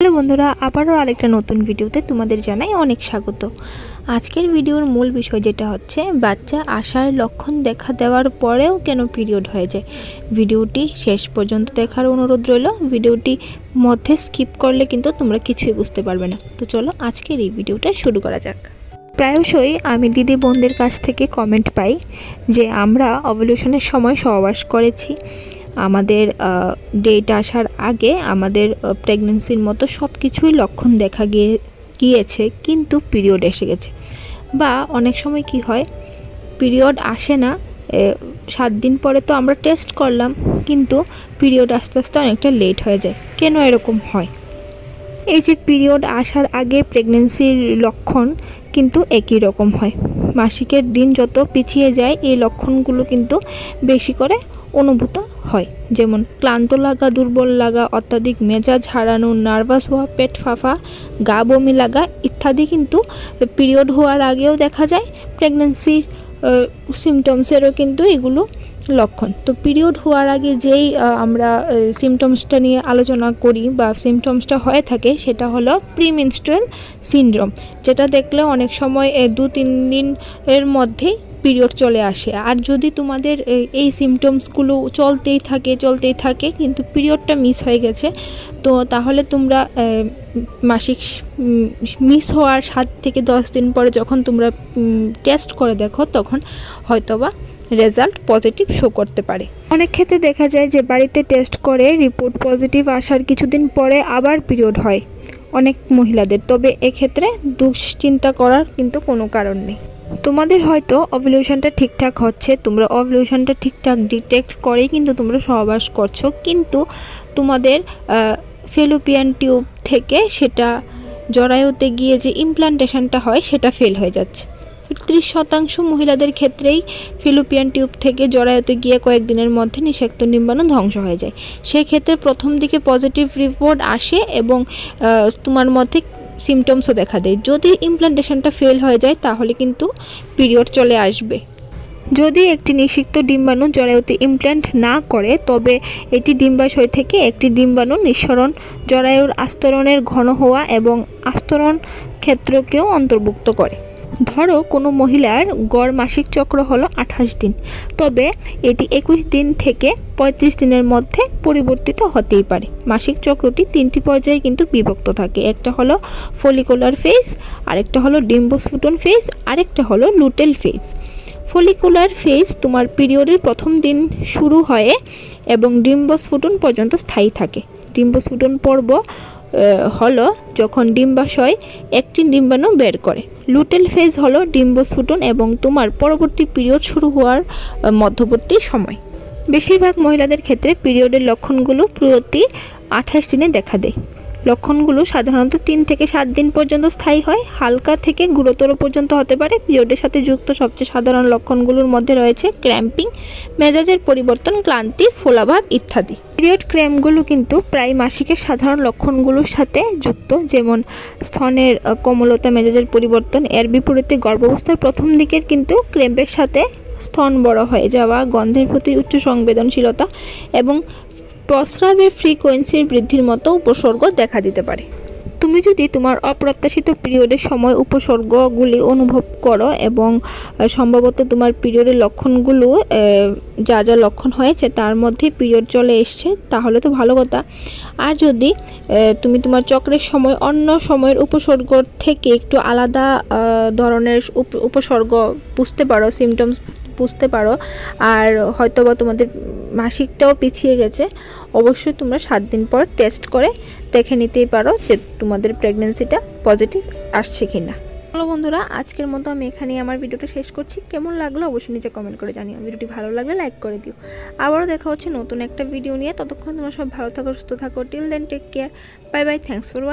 Hello বন্ধুরা, আবারও আরেকটা নতুন ভিডিওতে তোমাদের জানাই অনেক স্বাগত। আজকের ভিডিওর মূল বিষয় যেটা হচ্ছে বাচ্চা আসার লক্ষণ দেখা দেওয়ার পরেও কেন পিরিয়ড হয়ে যায়। ভিডিওটি শেষ পর্যন্ত দেখার অনুরোধ রইল। ভিডিওটি মধ্যে স্কিপ করলে কিন্তু তোমরা কিছুই বুঝতে পারবে না। তো চলো আজকের এই ভিডিওটা শুরু করা যাক। প্রায়শই আমি দিদি বোনদের কাছ থেকে কমেন্ট পাই যে আমরা ওভ্যুলেশনের সময় সহবাস করেছি, আমাদের ডেট আসার আগে আমাদের প্রেগন্যান্সির মতো সব কিছুই লক্ষণ দেখা গিয়েছে, কিন্তু পিরিয়ড এসে গেছে। বা অনেক সময় কি হয়, পিরিয়ড আসে না, 7 দিন পরে তো আমরা টেস্ট করলাম, কিন্তু পিরিয়ড আস্তে আস্তে অনেকটা লেট হয়ে যায়। কেন এরকম হয়? এই যে পিরিয়ড আসার আগে প্রেগন্যান্সির লক্ষণ কিন্তু একই রকম হয়। মাসিকের দিন যত পিছিয়ে যায় এই লক্ষণগুলো কিন্তু বেশি করে অনুভূত হয়। যেমন ক্লান্ত লাগা, দুর্বল লাগা, অত্যাধিক মেজাজ হারানো, নার্ভাস হওয়া, পেট ফাঁপা, গা বমি লাগা ইত্যাদি কিন্তু পিরিয়ড হওয়ার আগেও দেখা যায়। প্রেগন্যান্সি সিমটমসেরও কিন্তু এগুলো লক্ষণ। তো পিরিয়ড হওয়ার আগে যেই আমরা সিমটমসটা নিয়ে আলোচনা করি বা সিমটমসটা হয়ে থাকে সেটা হলো প্রিমেনস্ট্রুয়াল সিনড্রোম, যেটা দেখলে অনেক সময় 2-3 দিনের মধ্যেই পিরিয়ড চলে আসে। আর যদি তোমাদের এই সিমটমসগুলো চলতেই থাকে কিন্তু পিরিয়ডটা মিস হয়ে গেছে, তো তাহলে তোমরা মাসিক মিস হওয়ার 7 থেকে 10 দিন পরে যখন তোমরা টেস্ট করে দেখো তখন হয়তোবা রেজাল্ট পজিটিভ শো করতে পারে। অনেক ক্ষেত্রে দেখা যায় যে বাড়িতে টেস্ট করে রিপোর্ট পজিটিভ আসার কিছুদিন পরে আবার পিরিয়ড হয় অনেক মহিলাদের। তবে এক্ষেত্রে দুশ্চিন্তা করার কিন্তু কোনো কারণ নেই। তোমাদের হয়তো ওভ্যুলেশনটা ঠিকঠাক হচ্ছে, তোমরা ওভ্যুলেশনটা ঠিকঠাক ডিটেক্ট করেই কিন্তু তোমরা সহবাস করছো, কিন্তু তোমাদের ফেলোপিয়ান টিউব থেকে সেটা জরায়ুতে গিয়ে যে ইমপ্লান্টেশনটা হয় সেটা ফেল হয়ে যাচ্ছে। 30% মহিলাদের ক্ষেত্রেই ফেলোপিয়ান টিউব থেকে জরায়ুতে গিয়ে কয়েকদিনের মধ্যে নিষেক্ত ডিম্বাণু ধ্বংস হয়ে যায়। সেক্ষেত্রে প্রথম দিকে পজিটিভ রিপোর্ট আসে এবং তোমার মধ্যে সিমটমসও দেখা দেয়। যদি ইমপ্লান্টেশনটা ফেল হয়ে যায় তাহলে কিন্তু পিরিয়ড চলে আসবে। যদি একটি নিষিক্ত ডিম্বাণু জরায়ুতে ইমপ্ল্যান্ট না করে তবে এটি ডিম্বাশয় থেকে একটি ডিম্বাণু নিঃসরণ, জরায়ুর আস্তরণের ঘন হওয়া এবং আস্তরণ ক্ষেত্রকেও অন্তর্ভুক্ত করে। ধরো কোনো মহিলার গড় মাসিক চক্র হলো 28 দিন, তবে এটি 21 দিন থেকে 35 দিনের মধ্যে পরিবর্তিত হতেই পারে। মাসিক চক্রটি 3টি পর্যায়ে কিন্তু বিভক্ত থাকে। একটা হলো ফলিকুলার ফেজ, আরেকটা হলো ডিম্বস্ফুটন ফেজ, আরেকটা হলো লুটেল ফেজ। ফলিকুলার ফেজ তোমার পিরিয়ডের প্রথম দিন শুরু হয় এবং ডিম্বস্ফুটন পর্যন্ত স্থায়ী থাকে। ডিম্বস্ফুটন পর্ব হলো যখন ডিম্বাশয় একটি ডিম্বাণু বের করে। লুটেল ফেজ হলো ডিম্বস্ফুটন এবং তোমার পরবর্তী পিরিয়ড শুরু হওয়ার মধ্যবর্তী সময়। বেশিরভাগ মহিলাদের ক্ষেত্রে পিরিয়ডের লক্ষণগুলো প্রতি 28 দিনে দেখা দেয়। লক্ষণগুলো সাধারণত 3 থেকে 7 দিন পর্যন্ত স্থায়ী হয়, হালকা থেকে গুরুতর পর্যন্ত হতে পারে। পিরিয়ডের সাথে যুক্ত সবচেয়ে সাধারণ লক্ষণগুলোর মধ্যে রয়েছে ক্র্যাম্পিং, মেজাজের পরিবর্তন, ক্লান্তি, ফোলাভাব ইত্যাদি। পিরিয়ড ক্র্যাম্পগুলো কিন্তু প্রায় মাসিকের সাধারণ লক্ষণগুলোর সাথে যুক্ত, যেমন স্তনের কোমলতা, মেজাজের পরিবর্তন। এর বিপরীতে গর্ভাবস্থার প্রথম দিকের কিন্তু ক্র্যাম্পের সাথে স্তন বড় হয়ে যাওয়া, গন্ধের প্রতি উচ্চ সংবেদনশীলতা এবং প্রস্রাবের ফ্রিকোয়েন্সির বৃদ্ধির মতো উপসর্গ দেখা দিতে পারে। তুমি যদি তোমার অপ্রত্যাশিত পিরিয়ডের সময় উপসর্গগুলি অনুভব করো এবং সম্ভবত তোমার পিরিয়ডের লক্ষণগুলো যা লক্ষণ হয়েছে তার মধ্যে পিরিয়ড চলে এসছে, তাহলে তো ভালো কথা। আর যদি তুমি তোমার চক্রের সময় অন্য সময়ের উপসর্গ থেকে একটু আলাদা ধরনের উপসর্গ বুঝতে পারো, সিমটমস বুঝতে পারো, আর হয়তোবা তোমাদের মাসিকটাও পিছিয়ে গেছে, অবশ্যই তোমরা 7 দিন পর টেস্ট করে দেখে নিতেই পারো যে তোমাদের প্রেগন্যান্সিটা পজিটিভ আসছে কিনা। হ্যালো বন্ধুরা, আজকের মতো আমি এখানেই আমার ভিডিওটা শেষ করছি। কেমন লাগলো অবশ্যই নিচে কমেন্ট করে জানিও। ভিডিওটি ভালো লাগলে লাইক করে দিও। আবারও দেখা হচ্ছে নতুন একটা ভিডিও নিয়ে। ততক্ষণ তোমরা সব ভালো থাকো, সুস্থ থাকো। Till then take care, bye bye, thanks for watching.